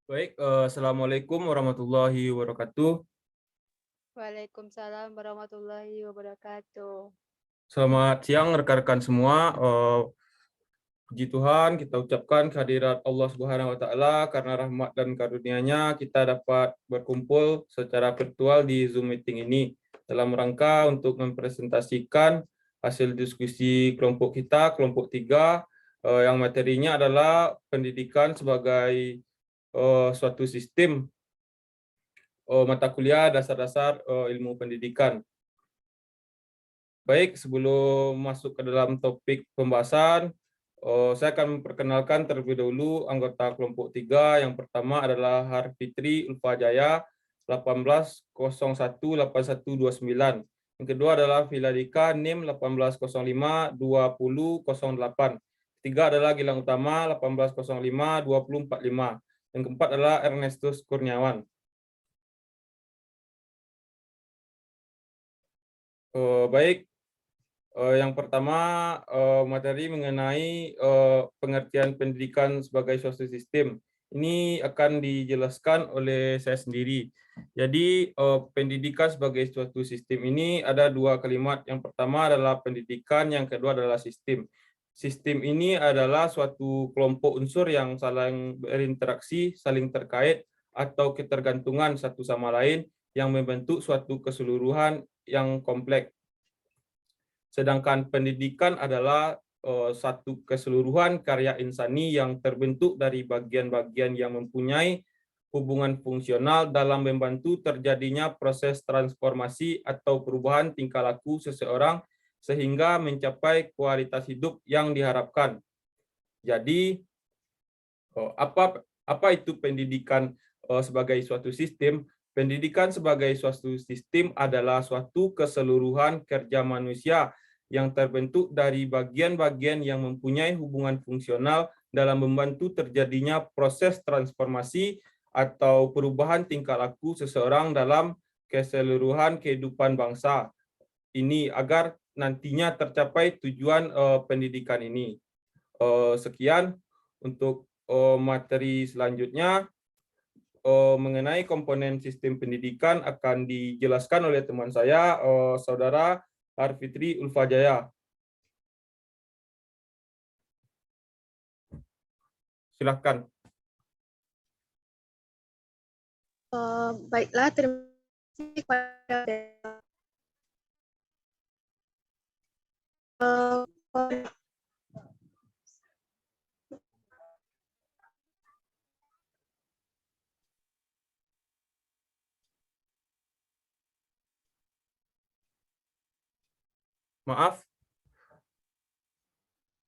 Baik, Assalamualaikum warahmatullahi wabarakatuh. Waalaikumsalam warahmatullahi wabarakatuh. Selamat siang rekan-rekan semua. Puji Tuhan, kita ucapkan kehadirat Allah Subhanahu wa Ta'ala karena rahmat dan karunia-Nya kita dapat berkumpul secara virtual di Zoom meeting ini dalam rangka untuk mempresentasikan hasil diskusi kelompok kita, kelompok 3, yang materinya adalah pendidikan sebagai suatu sistem mata kuliah dasar-dasar ilmu pendidikan. Baik, sebelum masuk ke dalam topik pembahasan, saya akan memperkenalkan terlebih dahulu anggota kelompok 3. Yang pertama adalah Harfitri Ulfajaya 18018129. Yang kedua adalah Filadika NIM 18052008. Ketiga adalah Gilang Utama 18052045. Yang keempat adalah Ernestus Kurniawan. Baik, yang pertama, materi mengenai pengertian pendidikan sebagai suatu sistem. Ini akan dijelaskan oleh saya sendiri. Jadi, pendidikan sebagai suatu sistem ini ada dua kalimat. Yang pertama adalah pendidikan, yang kedua adalah sistem. Sistem ini adalah suatu kelompok unsur yang saling berinteraksi, saling terkait, atau ketergantungan satu sama lain yang membentuk suatu keseluruhan yang kompleks. Sedangkan pendidikan adalah satu keseluruhan karya insani yang terbentuk dari bagian-bagian yang mempunyai hubungan fungsional dalam membantu terjadinya proses transformasi atau perubahan tingkah laku seseorang sehingga mencapai kualitas hidup yang diharapkan. Jadi, apa itu pendidikan sebagai suatu sistem? Pendidikan sebagai suatu sistem adalah suatu keseluruhan kerja manusia yang terbentuk dari bagian-bagian yang mempunyai hubungan fungsional dalam membantu terjadinya proses transformasi atau perubahan tingkah laku seseorang dalam keseluruhan kehidupan bangsa ini agar nantinya tercapai tujuan pendidikan ini. Sekian untuk materi selanjutnya. Mengenai komponen sistem pendidikan akan dijelaskan oleh teman saya, Saudara Arfitri Ulfajaya. Silakan. Baiklah, terima kasih kepada Maaf,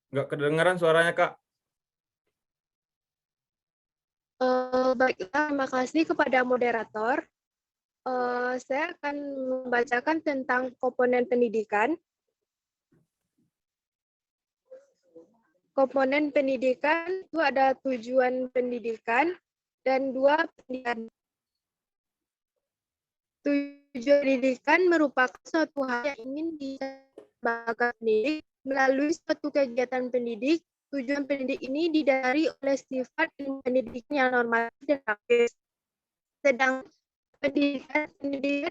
nggak kedengaran suaranya, Kak. baiklah, terima kasih kepada moderator. Saya akan membacakan tentang komponen pendidikan. Komponen pendidikan itu ada tujuan pendidikan dan dua pendidikan. Tujuan pendidikan merupakan suatu hal yang ingin dicapai pendidik melalui suatu kegiatan pendidik. Tujuan pendidik ini didasari oleh sifat ilmu pendidikan yang normatif dan praktis. Sedang pendidikan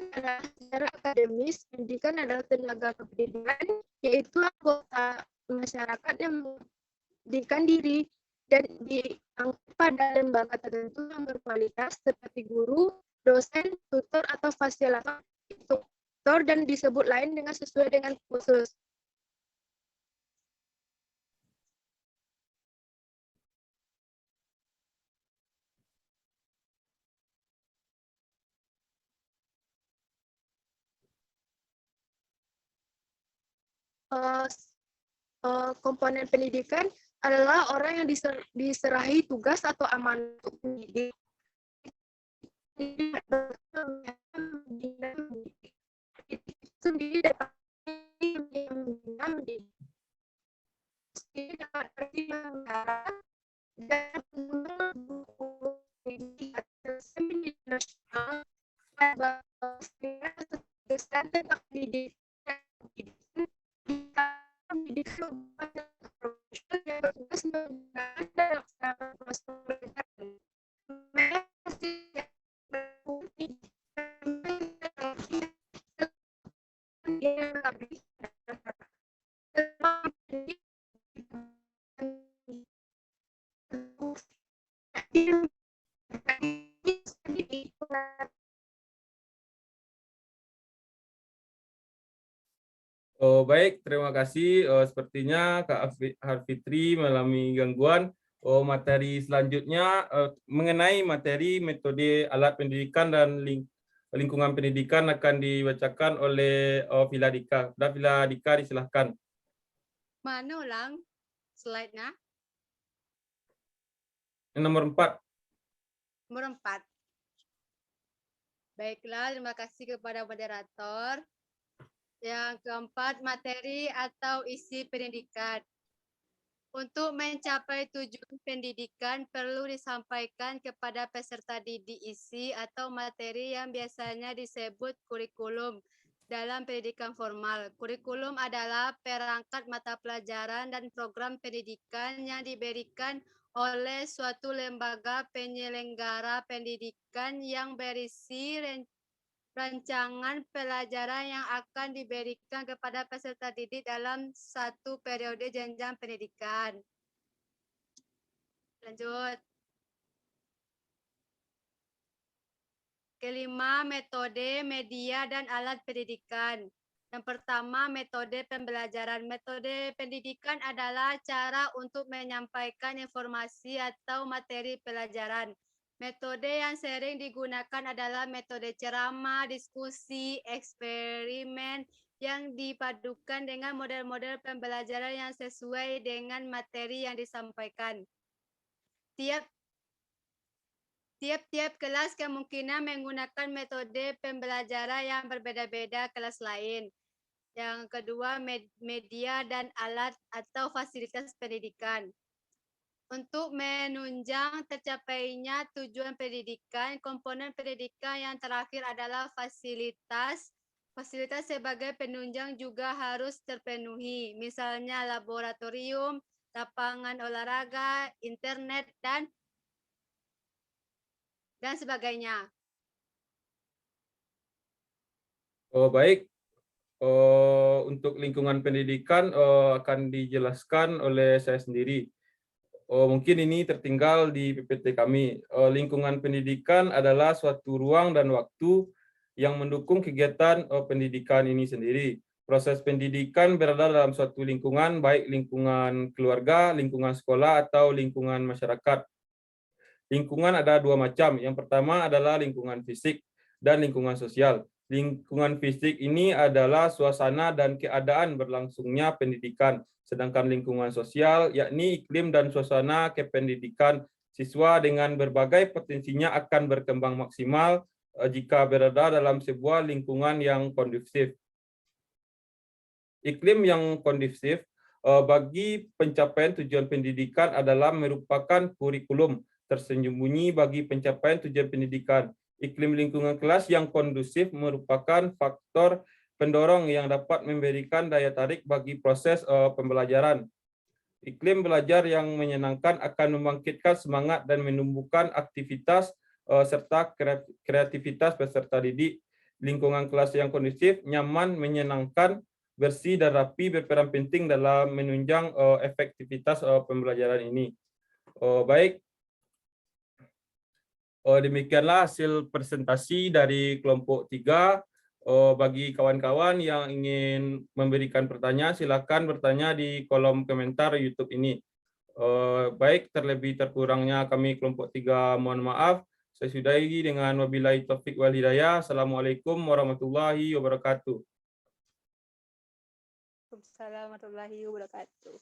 adalah secara akademis, pendidikan adalah tenaga kependidikan, yaitu anggota masyarakat yang mendidikan diri dan diangkat pada lembaga tertentu yang berkualitas seperti guru, dosen, tutor, atau fasilitator, instruktur, dan disebut lain dengan sesuai dengan khusus. Komponen pendidikan adalah orang yang diserahi tugas atau amanah untuk mendidik. Sendiri dapat mendidik dapat dan buku nasional tentang pendidikan pendidikan yang bertugas menggunakan dalam proses pendidikan. kemudian mengabdi Oh, baik, terima kasih. Sepertinya Kak Harfitri mengalami gangguan. Materi selanjutnya mengenai materi metode alat pendidikan dan lingkungan pendidikan akan dibacakan oleh Vila Dika. Vila Dika, disilahkan. Mana ulang slide-nya? Nomor 4. Nomor 4. Baiklah, terima kasih kepada moderator. Yang keempat, materi atau isi pendidikan. Untuk mencapai tujuan pendidikan perlu disampaikan kepada peserta didik isi atau materi yang biasanya disebut kurikulum dalam pendidikan formal. Kurikulum adalah perangkat mata pelajaran dan program pendidikan yang diberikan oleh suatu lembaga penyelenggara pendidikan yang berisi rancangan pelajaran yang akan diberikan kepada peserta didik dalam satu periode jenjang pendidikan. Lanjut. Kelima, metode, media, dan alat pendidikan. Yang pertama, metode pembelajaran. Metode pendidikan adalah cara untuk menyampaikan informasi atau materi pelajaran. Metode yang sering digunakan adalah metode ceramah, diskusi, eksperimen yang dipadukan dengan model-model pembelajaran yang sesuai dengan materi yang disampaikan. Tiap-tiap kelas kemungkinan menggunakan metode pembelajaran yang berbeda-beda kelas lain. Yang kedua, media dan alat atau fasilitas pendidikan. Untuk menunjang tercapainya tujuan pendidikan, komponen pendidikan yang terakhir adalah fasilitas. Fasilitas sebagai penunjang juga harus terpenuhi, misalnya laboratorium, lapangan olahraga, internet, dan sebagainya. Oh, baik. Untuk lingkungan pendidikan akan dijelaskan oleh saya sendiri. Mungkin ini tertinggal di PPT kami. Lingkungan pendidikan adalah suatu ruang dan waktu yang mendukung kegiatan pendidikan ini sendiri. Proses pendidikan berada dalam suatu lingkungan, baik lingkungan keluarga, lingkungan sekolah, atau lingkungan masyarakat. Lingkungan ada dua macam. Yang pertama adalah lingkungan fisik dan lingkungan sosial. Lingkungan fisik ini adalah suasana dan keadaan berlangsungnya pendidikan. Sedangkan lingkungan sosial yakni iklim dan suasana kependidikan siswa dengan berbagai potensinya akan berkembang maksimal jika berada dalam sebuah lingkungan yang kondusif. Iklim yang kondusif bagi pencapaian tujuan pendidikan adalah merupakan kurikulum tersembunyi bagi pencapaian tujuan pendidikan. Iklim lingkungan kelas yang kondusif merupakan faktor pendorong yang dapat memberikan daya tarik bagi proses pembelajaran. Iklim belajar yang menyenangkan akan membangkitkan semangat dan menumbuhkan aktivitas serta kreativitas peserta didik. Lingkungan kelas yang kondusif, nyaman, menyenangkan, bersih, dan rapi berperan penting dalam menunjang efektivitas pembelajaran ini. Baik, demikianlah hasil presentasi dari kelompok 3. Bagi kawan-kawan yang ingin memberikan pertanyaan, silakan bertanya di kolom komentar YouTube ini. Baik, terlebih terkurangnya kami kelompok 3 mohon maaf. Saya sudahi dengan wabillahi taufik wal hidayah. Assalamualaikum warahmatullahi wabarakatuh. Waalaikumsalam warahmatullahi wabarakatuh.